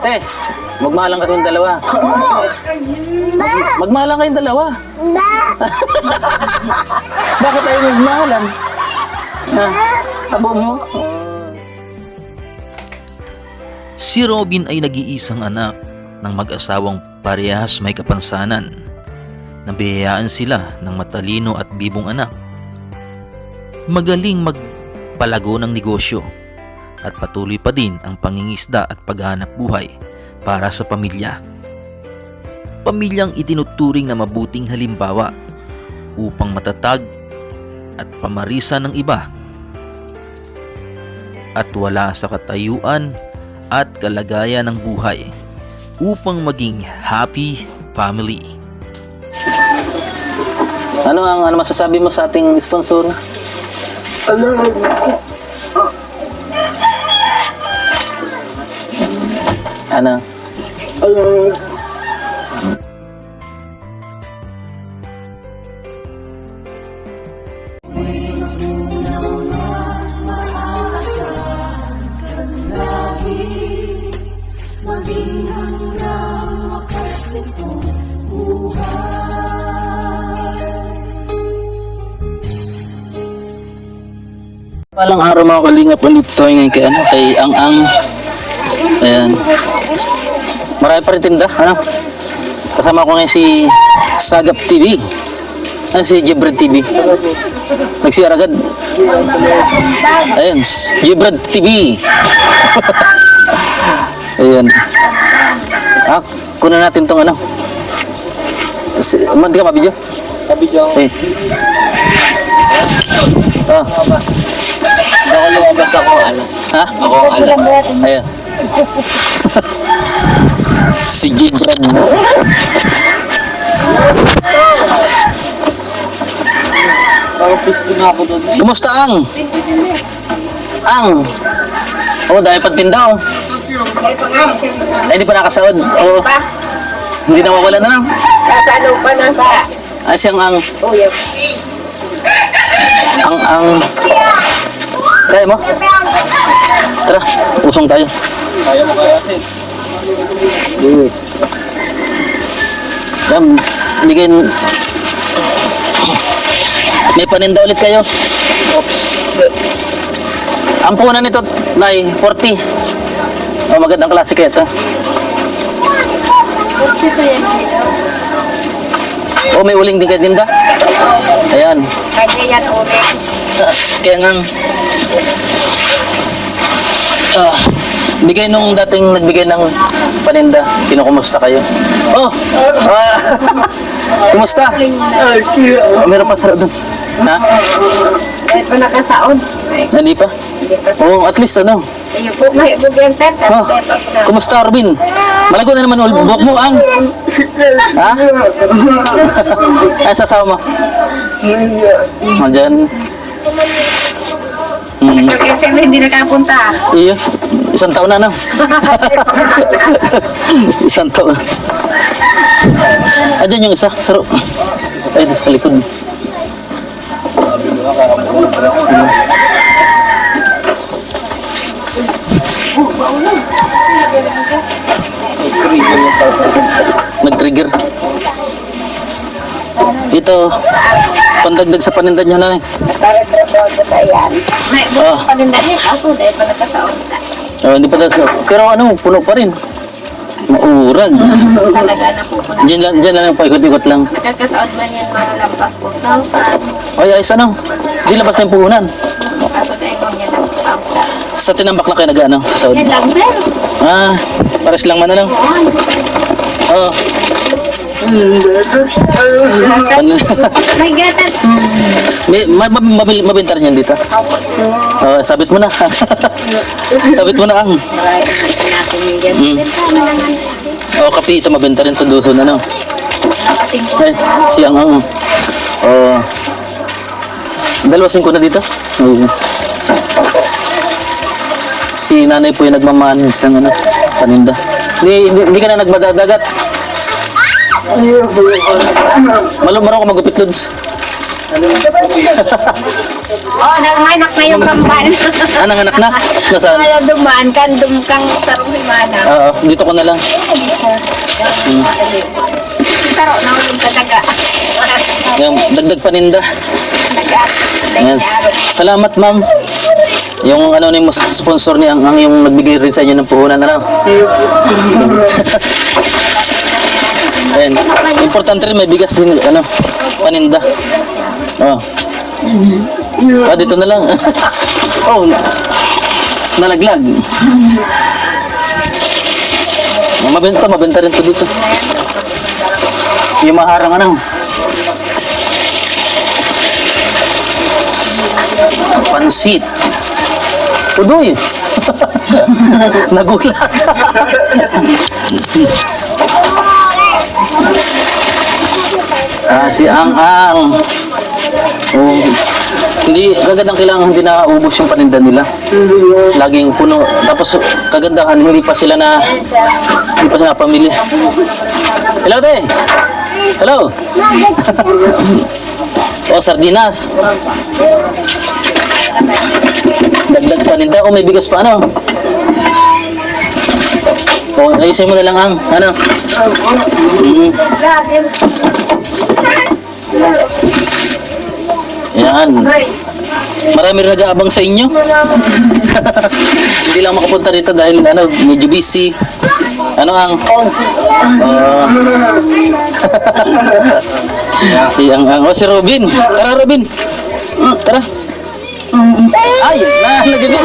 Ate, magmahalan kayong dalawa. Magmahalan kayong dalawa. Bakit tayo magmahalan? Ha? Tabo mo? Si Robin ay nag-iisang anak ng mag-asawang parehas may kapansanan. Nabiyayaan sila ng matalino at bibong anak. Magaling magpalago ng negosyo at patuloy pa din ang pangingisda at paghahanap buhay para sa pamilya. Pamilyang itinuturing na mabuting halimbawa upang matatag at pamarisan ng iba at wala sa katayuan at kalagayan ng buhay upang maging happy family. Ano masasabi mo sa ating sponsor? Ano? Palang araw mga kalingap, andito tayo ngayon kay Ang. Ayan. Marami pa rin tinda, ano? Kasama ko ngayon si Sagap TV. Si Jebrad TV. Nag-share agad. Ayan, Jebrad TV. Ayan. Kunan natin tong ano. Mandi ka mabidyo? Mabidyo. Eh. Ako lumabas ako alas. Ha? Ako alas. Ayan. Si Jebrad. Tapos na ako doon. Kumusta Ang? Ang. Oh, dahil pagtinda oh. Ay, hindi pa nakasaod. Oh. Hindi nawawala na lang. Nasa ano pa na sa... Ay, siyang Ang. Oh, yeah. Ang. Kaya mo? Tara, usong tayo. Kaya mo kaya sin. Yan, bigyan. May paninda ulit kayo. Oops. Ang punan nito, Nay, 40. Oh, magandang klase kaya ito. Oh, may uling din kayo tinda? Ayan. Kaya yan ulit. Kaya nga, bigay nung dating nagbigay ng paninda, kinukumusta kayo? Oh! Kumusta? Meron pa sarap doon. Ha? Kahit pa nakasaon. Hindi pa? Oh, at least ano? Ayun po, may bugyente. Oh, kumusta Robin? Malago na naman buhok mo, Ang. Ha? Ay, sasawa mo? Andyan. Kasi hindi nakapunta. Iya, isang taon na. Isang taon. Andyan yung isa, saro. Ay, sa likod. Nag-trigger. Ito, pandagdag sa paninda nyo na. May buong paninda niya. Ako dahil pa nakasaon na. Hindi pa pero ano, puno pa rin. Maurag. Talaga na po po na. Diyan lang paikot-ikot lang. Nakakasaon man yan mga lampas po. Ay, ayos ano? Di labas na yung puhunan. Ako dahil kung yan ang pangsa. Sa tinambak lang kayo nag-ano, sa Saudi. Yan lang meron. Pares lang man ano? Oo. May gatas. Mabinta rin yan dito. Sabit mo na. Sabit mo na Ang. Natin yung yan. Kapi ito mabinta rin sa duso na no. Nakating ko. Ay, siyang Ang. Dalawa singko na dito. Si nanay po yung nagmamanis ng ano, paninda. Hindi ka na nagbadadagat. Marunong ka magupit, Lods. Oh, nanganak na yung kampan. Nanganak na? Nasaan? Kaya dumaan kan, dumkang tarong himana. Oo, dito ko na lang. Taro na ulit kadaga. Yung dagdag paninda. Yes. Salamat, ma'am. Yung ano ni sponsor ni ang yung nagbigay rin sa inyo ng puhunan, ano? Ayan. Importante rin may bigas din, ano, paninda. Oh. Dito na lang. Oh, nalaglag. Mabenta rin to dito. Yung maharang, ano. Pansit. Udoy. Nagulat. Si Ang. Oh, hindi kagandang kailangan hindi na ubos yung paninda nila. Laging puno. Tapos kagandahan hindi pa sila pamili. Hello, te. Hello. Oh, sardinas. Dagdag paninda. Oh, may bigas pa, ano? Oh, ayusin mo na lang ang, ano? Yan. Marami rin nag-aabang sa inyo. Hindi lang makapunta rito dahil ano, medyo busy. Ano ang? Si si Robin. Tara, Robin. Tara. Ay, nagibig.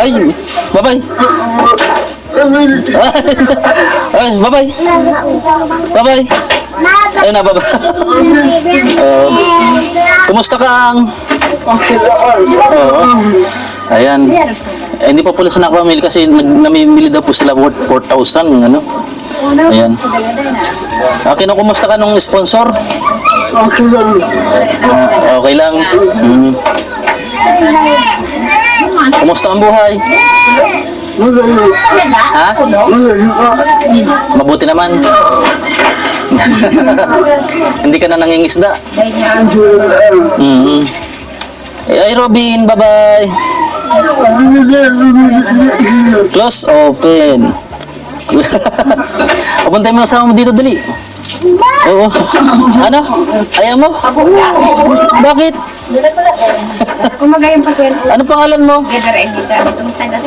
Ay, bye-bye. Ay, bye-bye. Bye-bye. Ayun na, bye-bye. Kumusta ka ang? Ayan. Hindi pa pala sa nakapamili kasi namimili daw po sila worth 4,000. Ano? Ayan. Kumusta ka nung sponsor? Okay lang. Kumusta ang buhay? Ha? Mabuti naman. Hindi ka na nangingisda. Ay, Robin, bye-bye. Close, open. Papuntay mo kasama mo dito, dali. Oo. Ano? Ayaw mo? Bakit? Kumagayang pagkwento. Ano pangalan mo?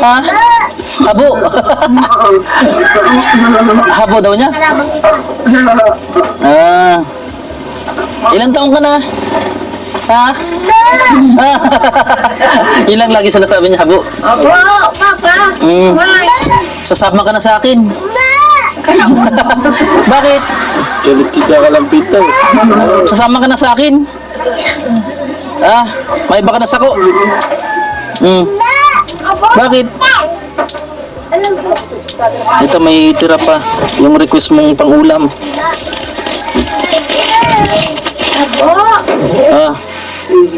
Ha? Habo. Habo daw niya? Ilang taong ka na? Ha? Ilang lagi sinasabi niya, Habo? Opo, papa. Sasama ka na sa akin. Bakit? Galit ka lang, Peter. Sasama ka na sa akin. May baka na sako. Bakit? Ito may tira pa. Yung request mong pang-ulam.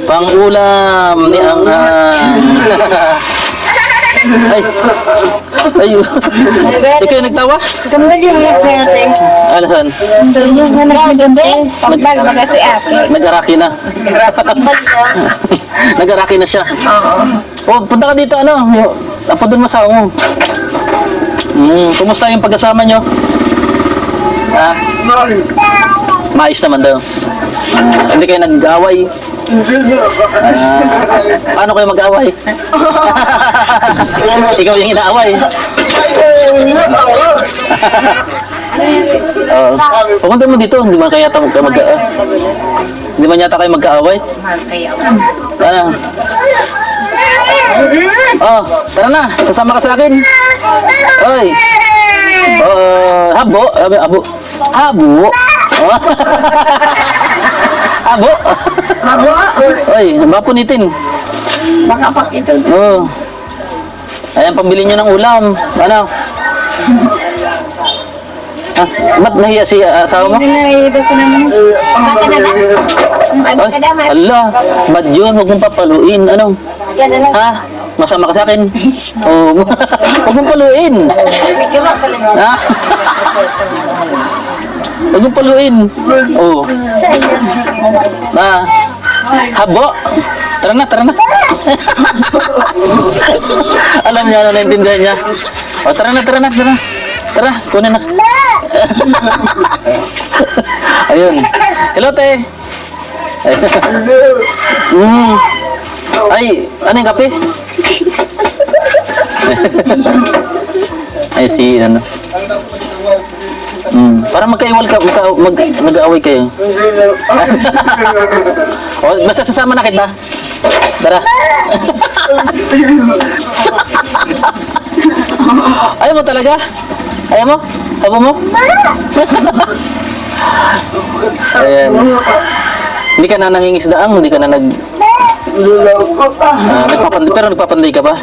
Pang-ulam ni ang Ay. Ikaw yung nagtawa? Kambal yung natin. Alasan? Yung nag-invest. Pagbal baga si Ate. Nag-araki na. Nag-araki na siya. Oh, punta ka dito, ano? Apo doon masawa mo. Kumusta yung pagkasama nyo? Maayos naman daw. Hindi kayo nag-away? Paano kayo mag-away? Ikaw yung inaaway. Pumunta mo dito, hindi man kaya hindi man yata kayo magkaaway? Ano? Tara na, sasama ka sa akin. Oy. Habo. Habo. Oy, mapunitin. Baka pa ito. Ayan, pambili nyo ng ulam. Ano? Ba't nahiya si asawa mo? Pinahihida ko naman. Ala, bad yun, huwag mong papaluin. Ano? Ha? Masama ka sa akin? Huwag mong paluin. Ha? Huwag mong paluin. Oo. Habo. Tara na, tara na. Alam niya, ano, naintindihan niya. O, tara na, tara na, tara. Tara, kunin na. Ayun. Hello, te. Ay, ano yung kape? Ay, si, ano. Para magkaiwal ka, mag-aaway kayo. O, basta sasama na kita. Tara. Ayaw mo talaga? Ayaw mo? Habo mo? Ayan. Hindi ka na nangingisdaang, hindi ka na pero nagpapanday ka pa?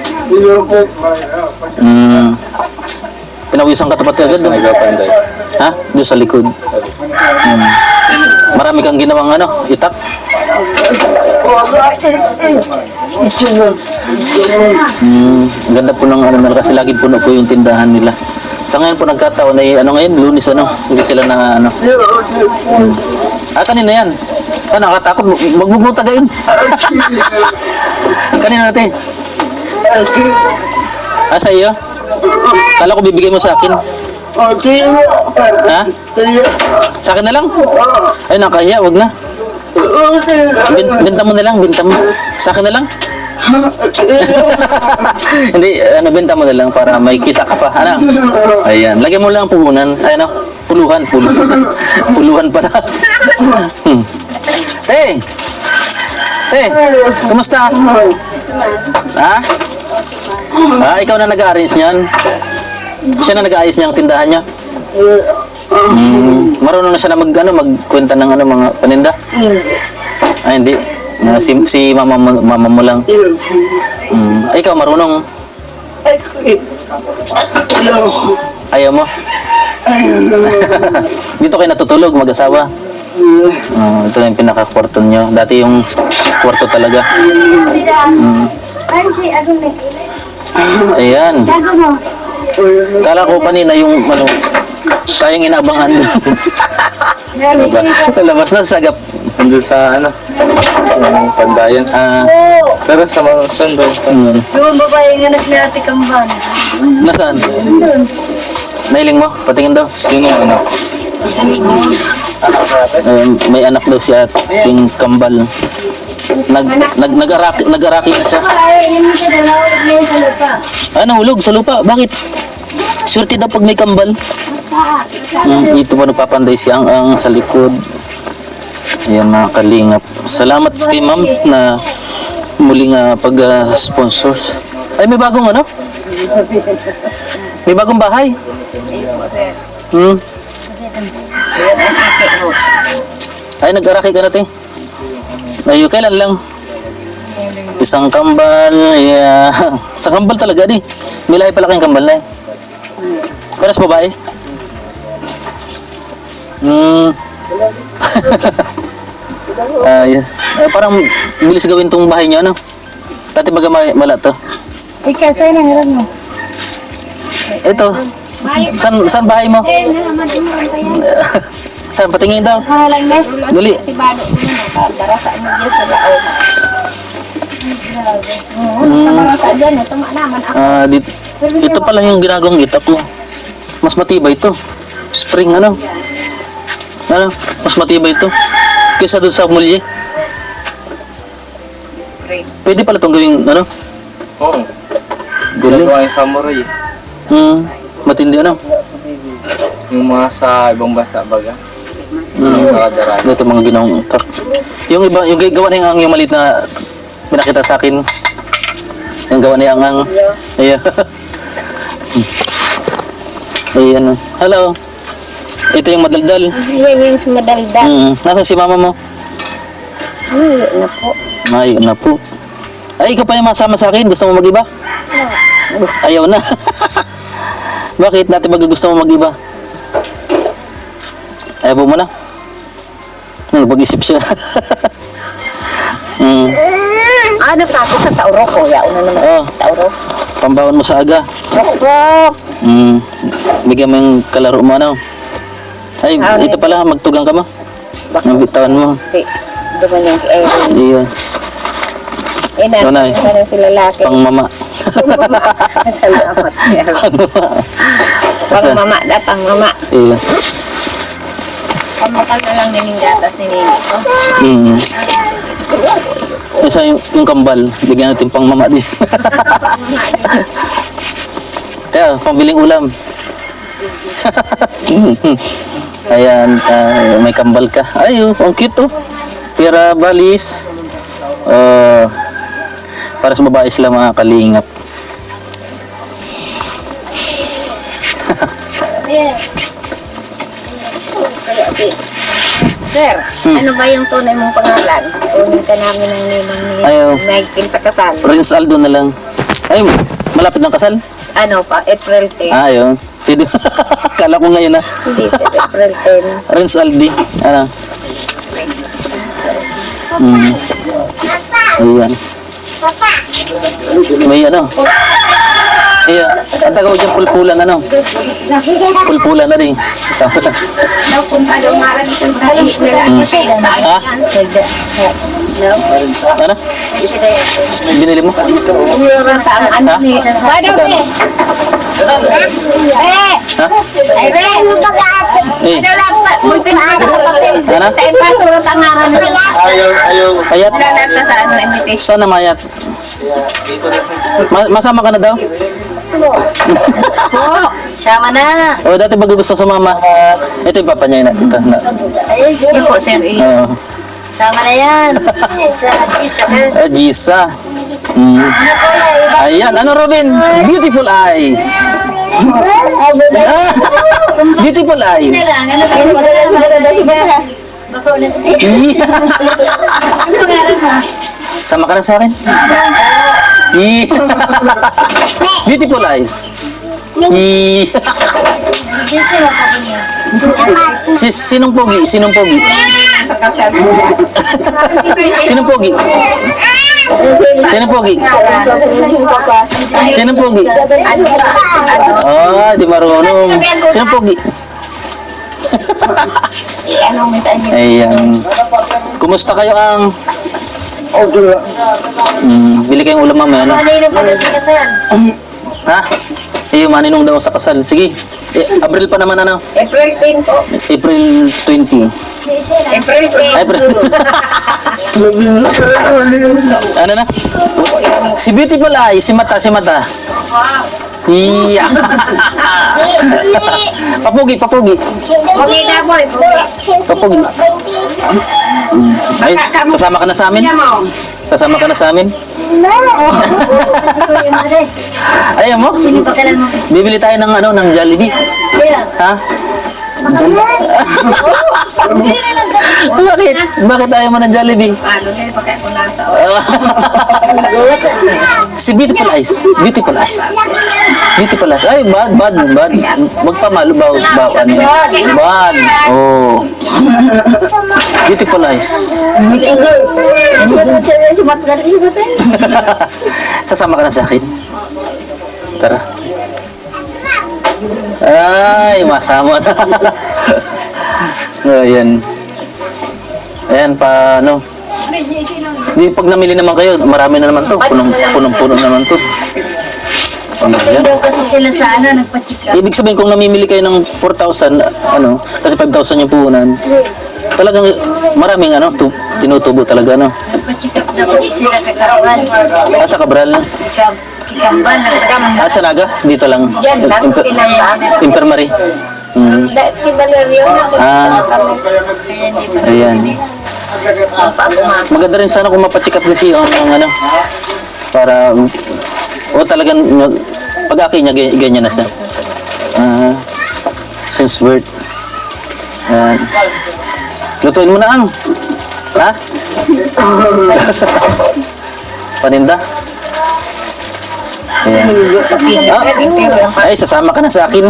Pinawisan ka tapat ka agad doon? Nagpapanday. Ha? Doon sa likod. Marami kang ginawang ano, itak? Ganda po ng ano nila kasi lagi puno po yung tindahan nila. Sa ngayon po nagkataon ay ano ngayon, Lunes ano, hindi sila na ano. Kanina yan. Nakatakot, magmugmug tagayin. Kanina natin. Sa iyo? Kala ko bibigay mo sa akin. Ha? Sa akin na lang? Ay, nakahiya, wag na. Benta mo na lang, benta mo. Sa akin na lang? Hindi, ano, benta mo na lang para may kita ka pa. Ano? Ayan, lagyan mo lang ang puhunan. Ay, ano? Puluhan. Puluhan pala. Te! Kumusta? Ha? Ikaw na nag-arrange niyan? Siya na nag-aayos niya ang tindahan niya? Marunong na siya na magkwenta ng ano, mga paninda? Ay, hindi. Si mama mo lang. Ikaw marunong? Ayaw mo? Dito kayo natutulog, mag-asawa? Ito na yung pinaka-kwarto nyo. Dati yung kwarto talaga. Ayan. Kala ko kanina yung ano, tayong inaabangan doon. Labas na sagap. Nandun sa ano, yung pandayan. Pero sa mga sandal. Yung babae nga na si Ate Kamban. Nasaan? Nailing mo? Patingin daw. Yun yung ano. May anak daw si ating kambal. Nag-araki na siya. Nahulog sa lupa. Bakit? Swerte daw pag may kambal. Ito pa nagpapanday siya ang sa likod. Ayan mga kalingap. Salamat kay ma'am na muling pag-sponsors. Ay, may bagong ano? May bagong bahay. Ay, nag-araki ka natin. Ay, kailan lang? Isang kambal. Yeah. Sa kambal talaga di. May lahi pala kayong kambal na eh. Pero sa babae? Yes. Parang bilis gawin tong bahay niyo, ano? Dati baga mala to. Ikaw, sa'yo na hirap mo. Ito. San bahay mo? Saan? Patingin daw. Mahalang na. Dali. Si Bado mo na, para sa inyo dyan sa laon. Sa mga kadyan, ito naman ako. Ito pala yung ginagawang itak mo. Mas matibay ito. Spring, ano? Mas matibay ito. Kesa doon sa mulye. Pwede pala itong gawing, ano? Oo. Galing. Gagawa yung samurai. Matindi, ano? Yung mga sa ibang bansa baga. Yung nakadaraan. Ito mga ginawang itak. Yung iba, yung gawa na yung maliit na pinakita sa akin. Yung gawa na yung ayan. Ayan. Hello. Ito yung madaldal. Yan yung madaldal. Nasaan si mama mo? Ano po? Ay, na po. Ay, ikaw pa yung masama sa akin. Gusto mo mag-iba? Ayaw na. Bakit? Dati ba gusto mo mag-iba? Ayaw mo na? Pag-isip siya. Ano tapo sa tauro ko? Yaon na naman. Oh, Tauro. pambawon mo sa aga. Rok. Bigyan mo yung kalaro mo, ano? Ay, ito pala, magtugang ka mo. Nabitawan mo. Duman yung Erin. Iya, Nanay. Nanay sila laki. pang mama. Salamat, sir. Pang mama da, pang mama. Iya. Pamakal na lang din yung gatas ni Nini ko. Isa yung kambal, bigyan natin pang mama din. Kaya, pambiling ulam. Ayan, may kambal ka. Ay, ang cute oh. Pira balis. Para sa babae sila mga kalingap. Kaya sir, ano ba yung tunay mong pangalan? Kunin ka namin ng ninong ni Ayaw. Michael sa kasal. Prince Aldo na lang. Ay, malapit ng kasal. Ano pa? April 10. Ayun. Pwede. Kala ko ngayon na. Hindi, April 10. Prince Aldi. Ano? Ayan. May ano? Iya, ang tagaw dyan pulpulan ano? Pulpulan na rin. Daw kung ano marami kung tayo Ha? Ano? Binili mo? Ano ni sa Magkano? Ha? Eh, ano? Payat? Saan na mayat? Masama ka na daw? Sama na. O, dati bago gusto sumama. Ito yung papa niya na. Ito na. Ayun po, sir. Oo. Sama na yan. Isa. Jisa. Ayan. Ano, Robin? Beautiful eyes. Beautiful eyes. Sama ka na sa akin? Beautiful eyes. Sinong pogi? Sinong pogi? Sinong pogi? Sinong pogi? Sinong pogi? Ah, di marunong. Sinong pogi? Ayan. Kumusta kayo ang... bili kayong ulam mamaya, ano? Ha? Eh, maninong daw sa kasal. Sige. April pa naman, ano? April 10 po. April 20. April 10. April. Ano na? Si Beautiful Eye, si Mata. Iya. Papugi. Okay na, boy. Papugi. Ay, sasama ka na sa amin? Sasama ka na sa amin? Ayaw mo? Bibili tayo ng ano, ng Jollibee. Ha? Bakit? Bakit ayaw mo ng Jollibee? Si Beautiful Eyes. Ay, bad. Wag pa malubaw. Ano yun? Bad. Oh. Beautiful Eyes. Sasama ka na sa akin? Tara. Ay, masama na. Ayan. Ayan, paano? Di, pag namili naman kayo, marami na naman to. Punong-puno naman to. Ayan. Daw kasi sila sa ano, nagpa-check up. Ibig sabihin, kung namimili kayo ng 4,000, ano, kasi 5,000 yung puhunan, talagang maraming, ano, tinutubo talaga, ano. Nagpa-check up daw kasi sila sa Karawan. Sa Cabral. Kikamban, nagkama. Sa Naga, dito lang. Yan, bakit kinambaan? Infirmary. Si Valerio, Ayan. Maganda rin sana kung mapacheck up din siya ang ano, para, talagang, pag-aki niya, ganyan na siya. Since birth. Lutuin mo na ang. Ha? Paninda? Ayan. Ay, sasama ka na sa akin.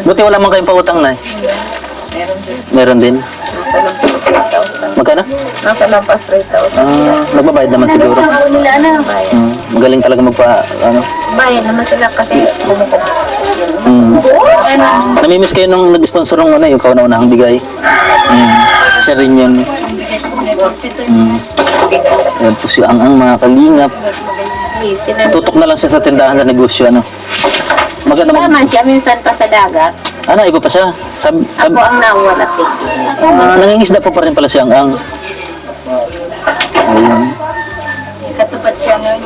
Buti wala man kayong pautang na. Meron din. Magkano? Nasa lampas 3,000. Nagbabayad naman siguro. Galing talaga ano. Bayan naman sila kasi bumukod. Namimiss kayo nung nag-sponsor ng ano, yung kauna-unahang bigay. Siya rin yun. Yan po si Ang mga kalingap. Tutok na lang siya sa tindahan sa negosyo, ano. Maganda Naman siya minsan pa sa dagat. Ano, iba pa siya. Ako ang nawalat eh. Nangingisda pa rin pala si Ang. Ayun. Katupad siya ngayon.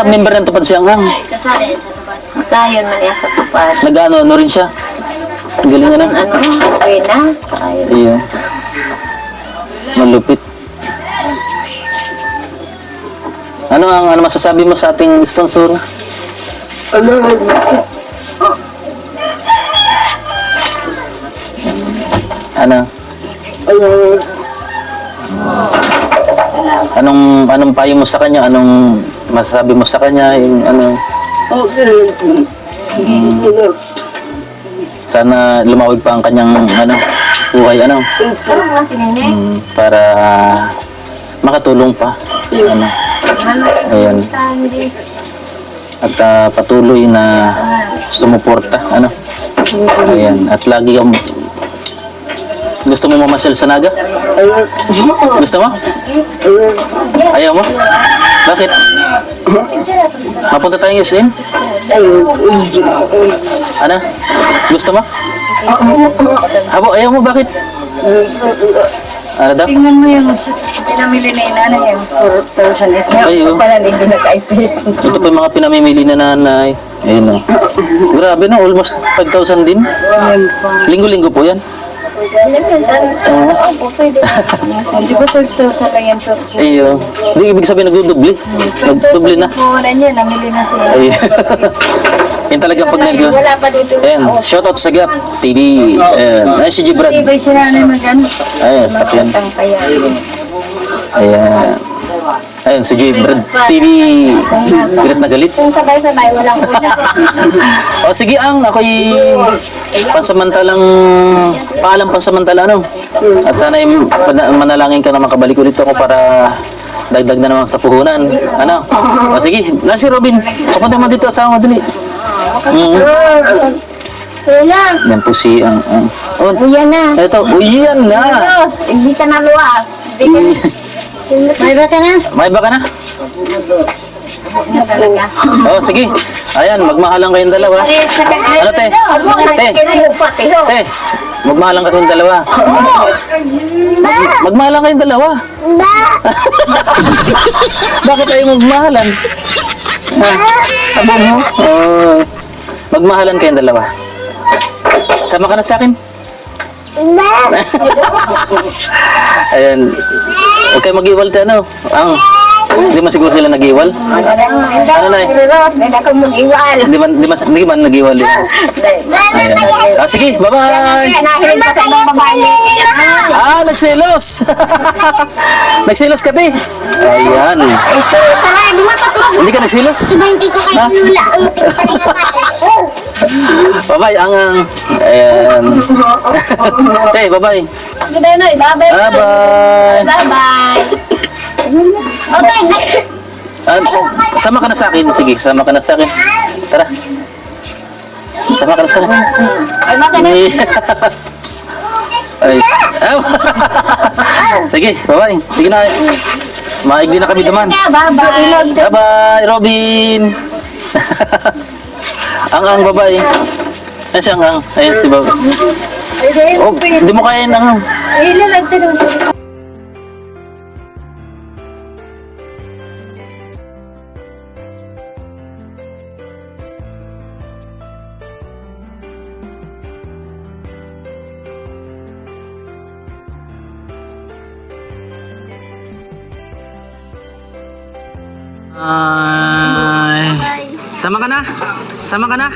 Member ng tupad si Ang. Kasali sa tupad. Makayon man yan sa tupad. Nag-ano rin siya. Ang galing na. Okay na. Ayun. Malupit. Ano masasabi mo sa ating sponsor? Ano? Anong payo mo sa kanya? Anong masasabi mo sa kanya? Yung sana lumawig pa ang kanyang buhay Sarang lang kinini. para makatulong pa. Ayan. At patuloy na sumuporta. Ayan. At lagi kang gusto mo mamasyal sa Naga? Gusto mo? Ayaw mo? Bakit? Mapunta tayong SM? Ano? Gusto mo? Ayaw mo? Bakit? Ano daw? Tingnan mo yung pinamili na inana yung 4,000 ito. Ayo. Pala linggo na kaipit. Ito pa yung mga pinamimili na nanay. Ayun o. Grabe no, almost 5,000 din. Linggo-linggo po yan. Pwede. Di ba 12,000 lang yan? Iyo. Hindi ibig sabihin nagdudubli. Nagdubli na. Po na niya, namili na siya. Ayun. Yan talagang pag nervyo. Wala pa dito. Ayan, shoutout sa Gap TV. Ayan, ay si Gibrad. Iba'y sila na mag-ano. Ayan, sakyan. Ang kaya. Ayan. Ayan, si Gibrad TV. Galit na galit. Kung sabay-sabay, walang una. O sige ako'y paalam pansamantala At sana manalangin ka na makabalik ulit ako para dagdag na naman sa puhunan. O sige, si Robin. Papunta mo dito, asawa mo dali. Sila. Yan po si Uyan na. Ito, uyan na. Hindi ka na luwas. May ba ka na? May ba ka na? Oh, sige. Ayan, magmahalan kayong dalawa. Ano, te? Te, magmahalan kayong dalawa. Magmahalan kayong dalawa. Bakit tayo magmahalan? Abo mo? Oh, magmahalan kayong dalawa. Sama ka na sa akin? Ayan. Huwag kayo mag-iwal tayo, hindi man siguro sila nag-iwal. Ano na eh? Hindi ako mag-iwal. Hindi man nag-iwal din. Ayan. Sige, bye-bye! Nahilig ka sa ibang babae. Nagselos! Nagselos ka, te? Ayan. Saray, di matutulog. Hindi ka nagselos? Hindi ko kayo nula. Bye-bye, ayan. Te, bye-bye. Ganda yun, bye-bye. Bye-bye. Bye-bye. Okay. Sama ka na sa akin. Sige, sama ka na sa akin. Tara. Sama ka na sa akin. Ay, baka na. Ay. Sige, bye-bye. Sige na. Maigdi na kami duman. Bye-bye. Bye-bye, Robin. Ang babae. Ayan siya ang. Ayan si babae. Oh, hindi mo kaya yun ang. Ay. Sama ka na? Sama ka na?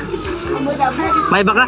May baka?